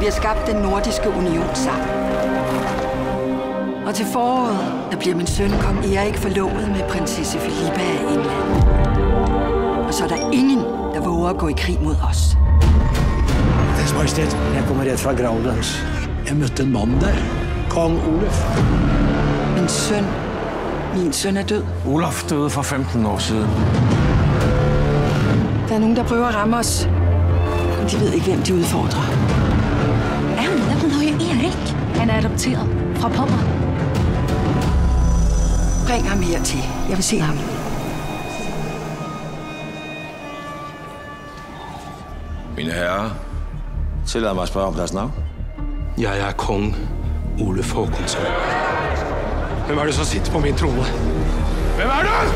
Vi har skabt den nordiske union sammen. Og til foråret, der bliver min søn kong Erik forlovet med prinsesse Filippa af England. Og så er der ingen, der våger at gå i krig mod os. Deres Majestet, jeg kommer rett fra Gravlands. Jeg mødte en mand der. Kong Olaf. Min søn er død. Olaf døde for 15 år siden. Der er nogen, der prøver at ramme os. Men de ved ikke, hvem de udfordrer. Hun har jo Erik. Han er adopteret fra Pommern. Bring ham hertil. Jeg vil se ham. Mine herrer, tillad mig at spørge om deres navn. Jeg er kong Oluf Håkonsson. Hvem er det, som sitter på min trone? Hvem er det?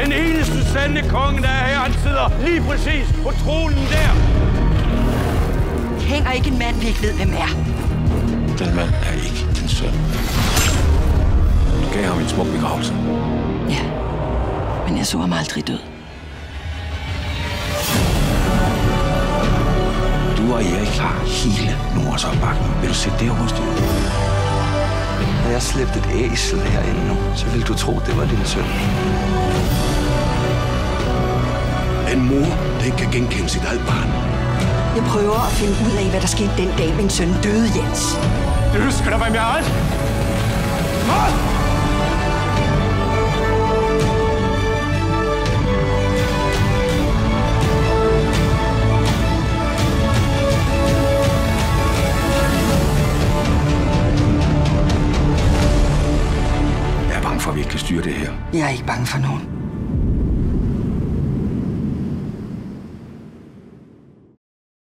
Den eneste sande konge, der er her, han sidder lige præcis på tronen der. Hænger ikke en mand, vi ikke ved, hvem er. Den mand er ikke din søn. Du gav ham en smuk begravelse. Ja, men jeg så ham aldrig død. Du og Erik har hele Nordsopbakken. Vil du se det hos dig? Når jeg slæbte et æsel herinde nu, så ville du tro, det var din søn. En mor, der ikke kan genkende sit eget barn. Jeg prøver at finde ud af, hvad der skete den dag, min søn døde, Jens. Du husker da, hvem jeg er? Hvad? Jeg er bange for, at vi ikke kan styre det her. Jeg er ikke bange for nogen.